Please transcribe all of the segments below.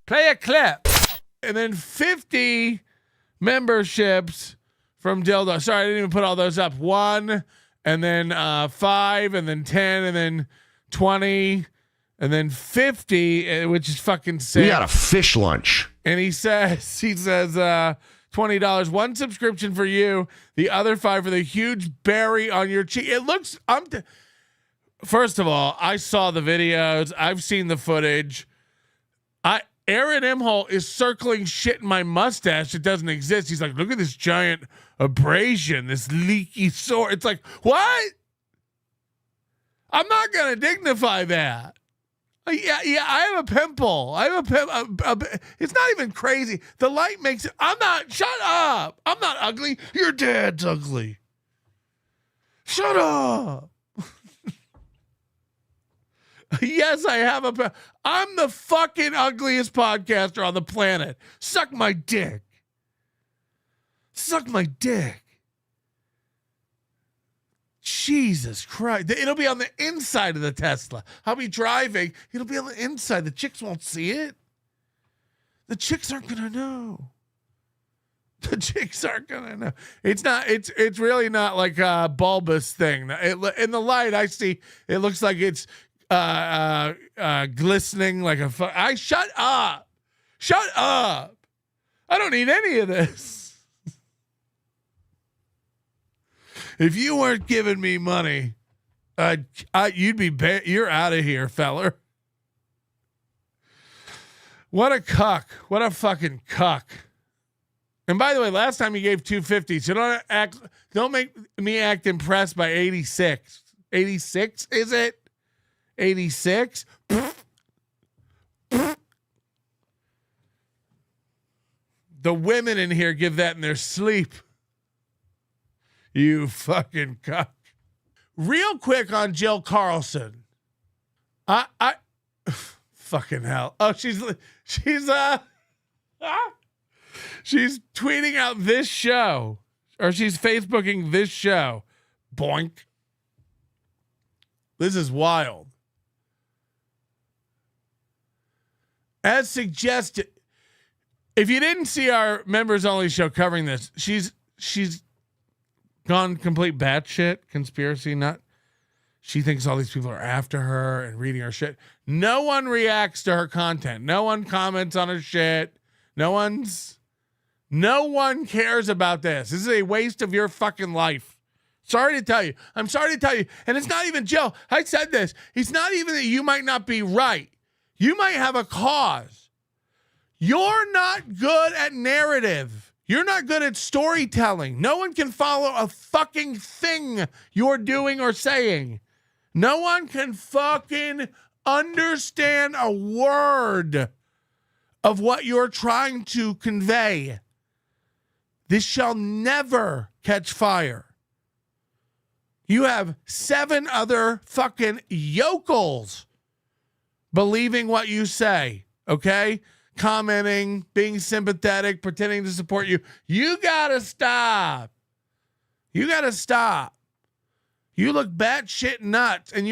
Play a clip. And then 50 memberships from Dilldog. Sorry, I didn't even put all those up. 1, and then 5, and then 10, and then 20, and then 50, which is fucking sick. We got a fish lunch. And he says $20, one subscription for you, the other 5 for the huge berry on your cheek. It looks, first of all, I saw the videos. I've seen the footage. Aaron Imholt is circling shit in my mustache. It doesn't exist. He's like, look at this giant abrasion, this leaky sore. It's like, what? I'm not going to dignify that. Yeah, I have a pimple. I have a pimple. It's not even crazy. The light makes it. Shut up. I'm not ugly. Your dad's ugly. Shut up. Yes, I have a. I'm the fucking ugliest podcaster on the planet. Suck my dick. Suck my dick. Jesus Christ. It'll be on the inside of the Tesla. I'll be driving. It'll be on the inside. The chicks won't see it. The chicks aren't going to know. The chicks aren't going to know. It's really not like a bulbous thing. In the light, I see, it looks like it's glistening like a shut up. Shut up. I don't need any of this. If you weren't giving me money, you'd be you're out of here, feller. What a cuck. What a fucking cuck. And by the way, last time you gave $250, so don't make me act impressed by 86. 86, is it? 86? The women in here give that in their sleep. You fucking cuck. Real quick on Jill Carlson. Fucking hell. Oh, she's tweeting out this show, or she's Facebooking this show. Boink. This is wild. As suggested, if you didn't see our members only show covering this, she's gone complete batshit conspiracy nut. She thinks all these people are after her and reading her shit. No one reacts to her content. No one comments on her shit. No one cares about this. This is a waste of your fucking life. Sorry to tell you. I'm sorry to tell you. And it's not even Jill. I said this. It's not even that you might not be right. You might have a cause. You're not good at narrative. You're not good at storytelling. No one can follow a fucking thing you're doing or saying. No one can fucking understand a word of what you're trying to convey. This shall never catch fire. You have 7 other fucking yokels believing what you say, okay? Commenting, being sympathetic, pretending to support you. You gotta stop. You gotta stop. You look batshit nuts, and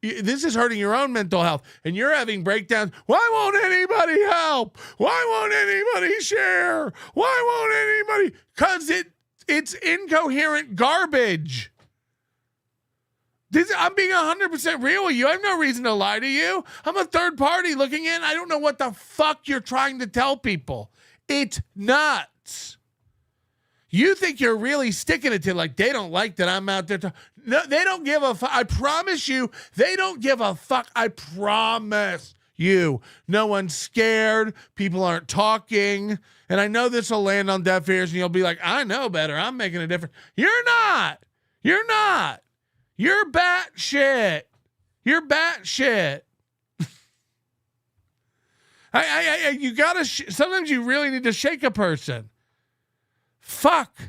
this is hurting your own mental health, and you're having breakdowns. Why won't anybody help? Why won't anybody share? Why won't anybody? Because it's incoherent garbage. I'm being 100% real with you. I have no reason to lie to you. I'm a third party looking in. I don't know what the fuck you're trying to tell people. It's nuts. You think you're really sticking it to, like, they don't like that I'm out there. No, they don't give a fuck. I promise you, they don't give a fuck. I promise you. No one's scared. People aren't talking. And I know this will land on deaf ears, and you'll be like, I know better. I'm making a difference. You're not. You're not. You're batshit. You're batshit. You gotta. Sometimes you really need to shake a person. Fuck.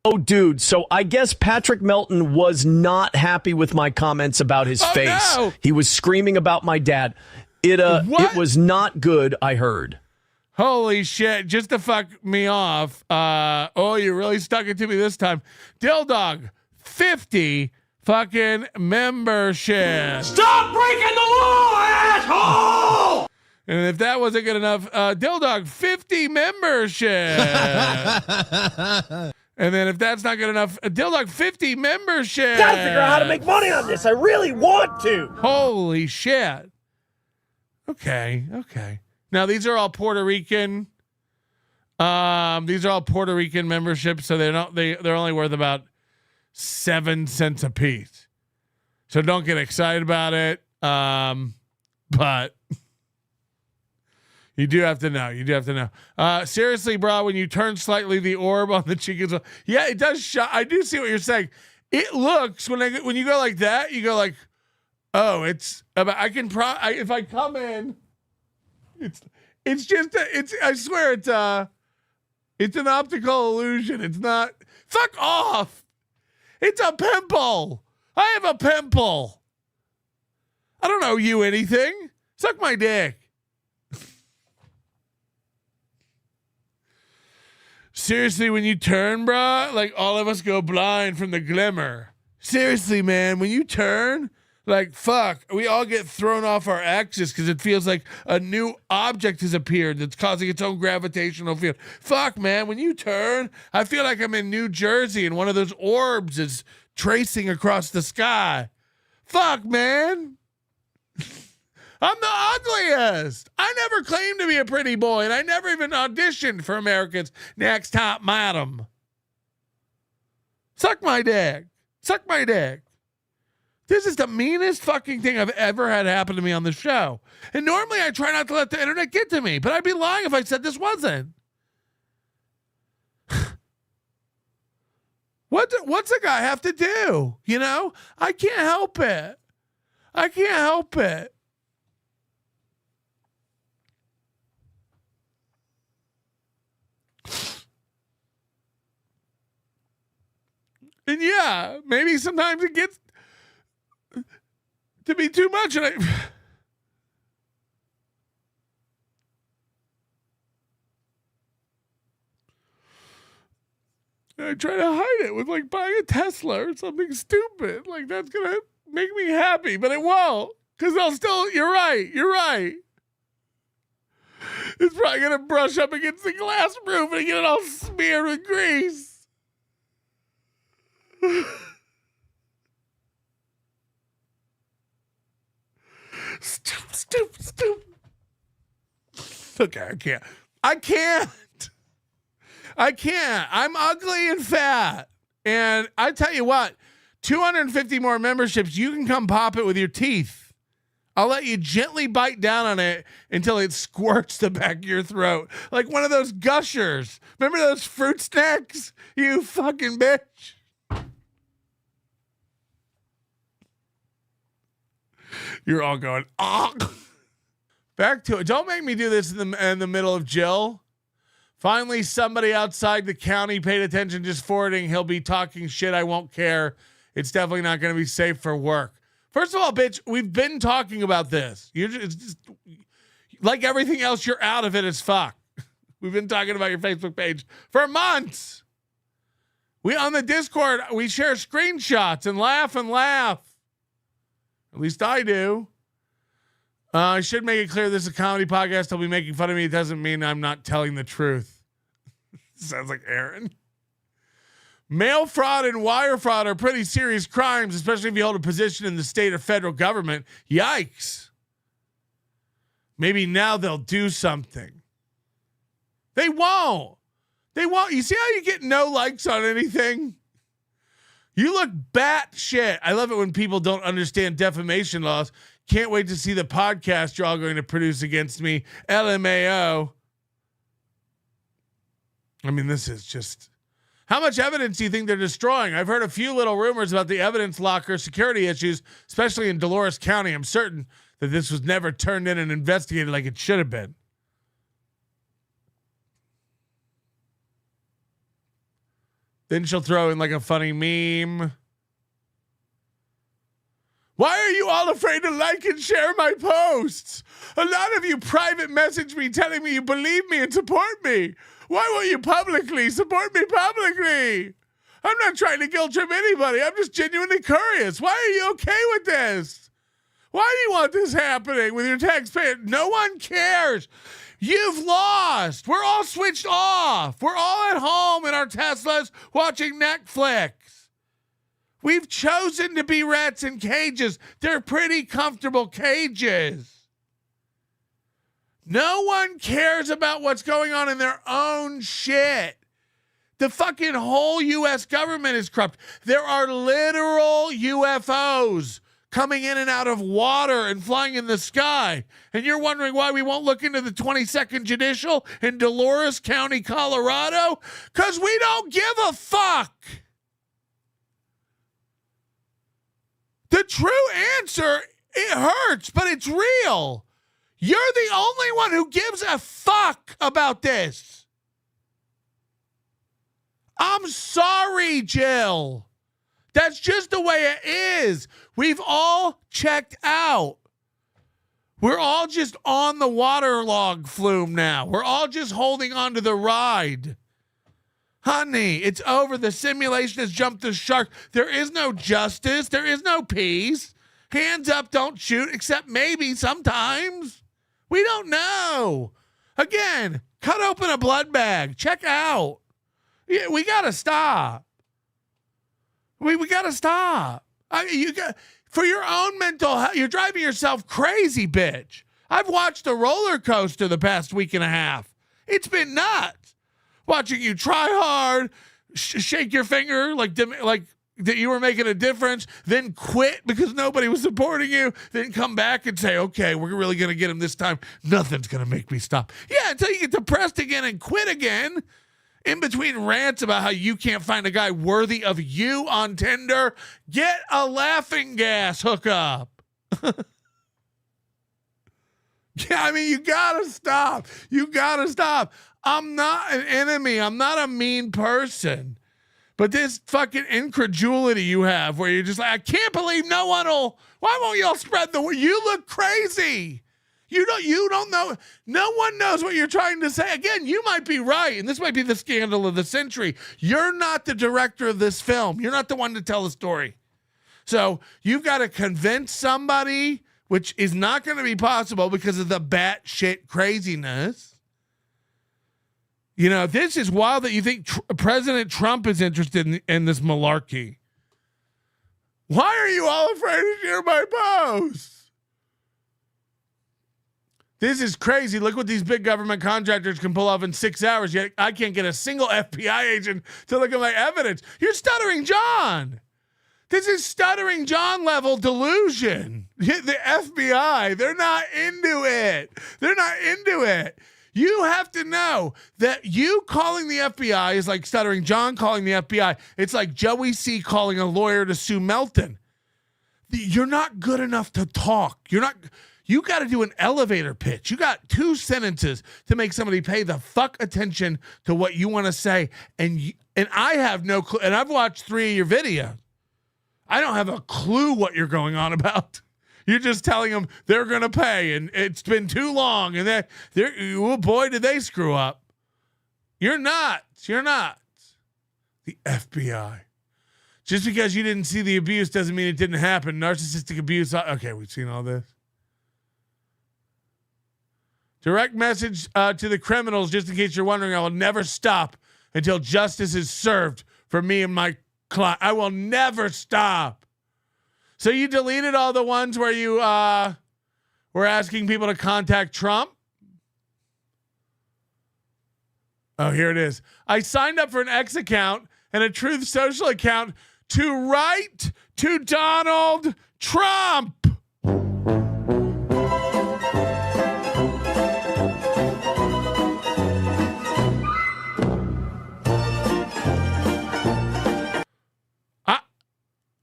Oh, dude. So I guess Patrick Melton was not happy with my comments about his face. No. He was screaming about my dad. It was not good. I heard. Holy shit! Just to fuck me off. You really stuck it to me this time. Dilldog. 50 fucking memberships. Stop breaking the law, asshole! And if that wasn't good enough, Dilldog 50 membership. And then if that's not good enough, Dilldog 50 membership. Gotta figure out how to make money on this. I really want to. Holy shit. Okay. Now these are all Puerto Rican. These are all Puerto Rican memberships, so they're only worth about 7 cents a piece. So don't get excited about it. But you do have to know. Seriously, bro, when you turn slightly the orb on the cheek as well. Yeah, it does I do see what you're saying. It looks when you go like that, you go like, oh, it's about, if I come in, it's just I swear it's an optical illusion. It's not. Fuck off. It's a pimple. I have a pimple. I don't owe you anything. Suck my dick. Seriously, when you turn, bruh, like all of us go blind from the glimmer. Seriously, man, when you turn, like, fuck, we all get thrown off our axis because it feels like a new object has appeared that's causing its own gravitational field. Fuck, man, when you turn, I feel like I'm in New Jersey and one of those orbs is tracing across the sky. Fuck, man. I'm the ugliest. I never claimed to be a pretty boy, and I never even auditioned for America's Next Top Model. Suck my dick. Suck my dick. This is the meanest fucking thing I've ever had happen to me on the show. And normally I try not to let the internet get to me, but I'd be lying if I said this wasn't. What's a guy have to do? You know? I can't help it. I can't help it. And yeah, maybe sometimes it gets to be too much, and I try to hide it with like buying a Tesla or something stupid. Like that's gonna make me happy, but it won't, because I'll still. You're right. It's probably gonna brush up against the glass roof and get it all smeared with grease. Stupid. Okay, I can't. I'm ugly and fat. And I tell you what, 250 more memberships, you can come pop it with your teeth. I'll let you gently bite down on it until it squirts the back of your throat. Like one of those gushers. Remember those fruit snacks? You fucking bitch. You're all going, oh. Back to it. Don't make me do this in the middle of Jill. Finally, somebody outside the county paid attention, just forwarding. He'll be talking shit. I won't care. It's definitely not going to be safe for work. First of all, bitch, we've been talking about this. It's just like everything else, you're out of it as fuck. We've been talking about your Facebook page for months. We on the Discord, we share screenshots and laugh. At least I do. I should make it clear this is a comedy podcast. They'll be making fun of me. It doesn't mean I'm not telling the truth. Sounds like Aaron. Mail fraud and wire fraud are pretty serious crimes, especially if you hold a position in the state or federal government. Yikes. Maybe now they'll do something. They won't. You see how you get no likes on anything? You look batshit. I love it when people don't understand defamation laws. Can't wait to see the podcast you're all going to produce against me. LMAO. I mean, this is just... How much evidence do you think they're destroying? I've heard a few little rumors about the evidence locker security issues, especially in Dolores County. I'm certain that this was never turned in and investigated like it should have been. Then she'll throw in like a funny meme. Why are you all afraid to like and share my posts? A lot of you private message me telling me you believe me and support me. Why won't you publicly support me publicly? I'm not trying to guilt trip anybody. I'm just genuinely curious. Why are you okay with this? Why do you want this happening with your taxpayer? No one cares. You've lost. We're all switched off. We're all at home in our Teslas watching Netflix. We've chosen to be rats in cages. They're pretty comfortable cages. No one cares about what's going on in their own shit. The fucking whole U.S. government is corrupt. There are literal UFOs coming in and out of water and flying in the sky. And you're wondering why we won't look into the 22nd Judicial in Dolores County, Colorado? Because we don't give a fuck. The true answer, it hurts, but it's real. You're the only one who gives a fuck about this. I'm sorry, Jill. That's just the way it is. We've all checked out. We're all just on the waterlog flume now. We're all just holding on to the ride. Honey, it's over. The simulation has jumped the shark. There is no justice. There is no peace. Hands up, don't shoot, except maybe sometimes. We don't know. Again, cut open a blood bag. Check out. Yeah, we got to stop. We got to stop. For your own mental health, you're driving yourself crazy, bitch. I've watched a roller coaster the past week and a half. It's been nuts. Watching you try hard, shake your finger like that you were making a difference, then quit because nobody was supporting you, then come back and say, okay, we're really going to get him this time. Nothing's going to make me stop. Yeah, until you get depressed again and quit again. In between rants about how you can't find a guy worthy of you on Tinder, get a laughing gas hookup. Yeah, I mean, you gotta stop. You gotta stop. I'm not an enemy. I'm not a mean person. But this fucking incredulity you have where you're just like, I can't believe no one will, why won't y'all spread the word? You look crazy. You don't know. No one knows what you're trying to say. Again, you might be right, and this might be the scandal of the century. You're not the director of this film. You're not the one to tell the story. So you've got to convince somebody, which is not going to be possible because of the batshit craziness. You know, this is wild that you think President Trump is interested in this malarkey. Why are you all afraid to share my posts? This is crazy. Look what these big government contractors can pull off in 6 hours. Yet I can't get a single FBI agent to look at my evidence. You're stuttering John. This is stuttering John level delusion. The FBI, they're not into it. They're not into it. You have to know that you calling the FBI is like stuttering John calling the FBI. It's like Joey C calling a lawyer to sue Melton. You're not good enough to talk. You got to do an elevator pitch. You got 2 sentences to make somebody pay the fuck attention to what you want to say. And I have no clue. And I've watched 3 of your videos. I don't have a clue what you're going on about. You're just telling them they're going to pay and it's been too long. And oh boy, did they screw up. You're nuts. You're nuts. The FBI. Just because you didn't see the abuse doesn't mean it didn't happen. Narcissistic abuse. Okay, we've seen all this. Direct message to the criminals, just in case you're wondering, I will never stop until justice is served for me and my client. I will never stop. So you deleted all the ones where you were asking people to contact Trump? Oh, here it is. I signed up for an X account and a Truth Social account to write to Donald Trump.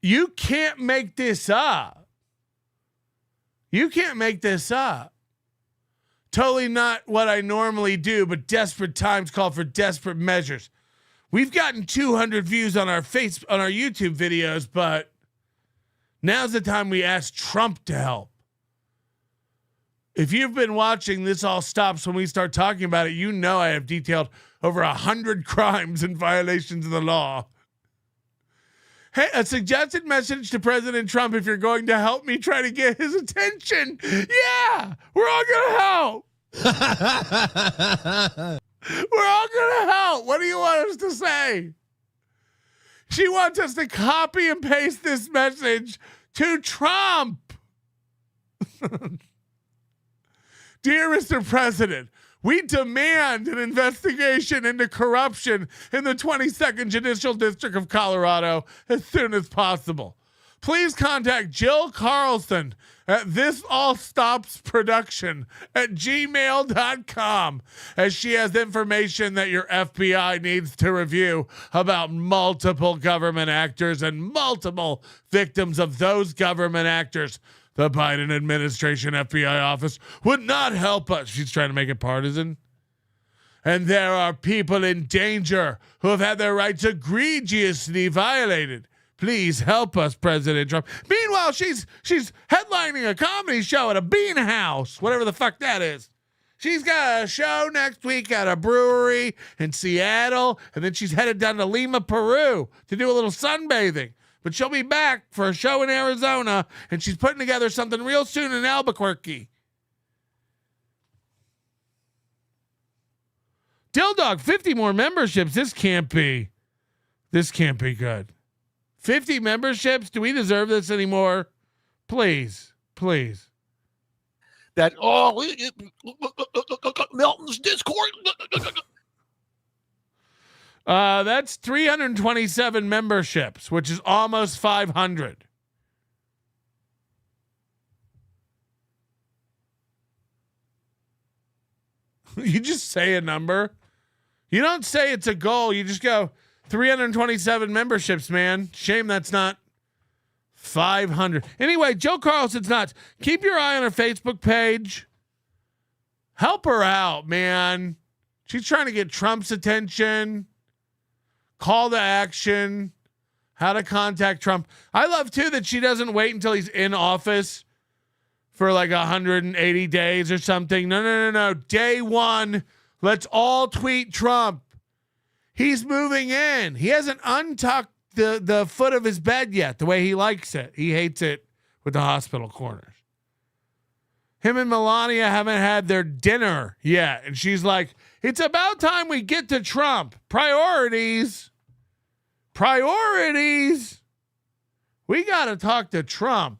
You can't make this up. You can't make this up. Totally not what I normally do, but desperate times call for desperate measures. We've gotten 200 views on our YouTube videos, but now's the time we ask Trump to help. If you've been watching This All Stops when we start talking about it, you know I have detailed over 100 crimes and violations of the law. Hey, a suggested message to President Trump if you're going to help me try to get his attention. Yeah, we're all going to help. We're all going to help. What do you want us to say? She wants us to copy and paste this message to Trump. Dear Mr. President, we demand an investigation into corruption in the 22nd Judicial District of Colorado as soon as possible. Please contact Jill Carlson at thisallstopsproduction@gmail.com as she has information that your FBI needs to review about multiple government actors and multiple victims of those government actors. The Biden administration FBI office would not help us. She's trying to make it partisan. And there are people in danger who have had their rights egregiously violated. Please help us, President Trump. Meanwhile, she's headlining a comedy show at a bean house, whatever the fuck that is. She's got a show next week at a brewery in Seattle, and then she's headed down to Lima, Peru to do a little sunbathing. But she'll be back for a show in Arizona, and she's putting together something real soon in Albuquerque. Dilldog, 50 more memberships. This can't be good. 50 memberships? Do we deserve this anymore? Please. That, Melton's Discord. That's 327 memberships, which is almost 500. You just say a number. You don't say it's a goal. You just go 327 memberships, man. Shame that's not 500. Anyway, Jill Carlson's nuts. Keep your eye on her Facebook page. Help her out, man. She's trying to get Trump's attention. Call to action, how to contact Trump. I love, too, that she doesn't wait until he's in office for like 180 days or something. No. Day one, let's all tweet Trump. He's moving in. He hasn't untucked the foot of his bed yet, the way he likes it. He hates it with the hospital corners. Him and Melania haven't had their dinner yet. And she's like, it's about time we get to Trump. Priorities. We got to talk to Trump.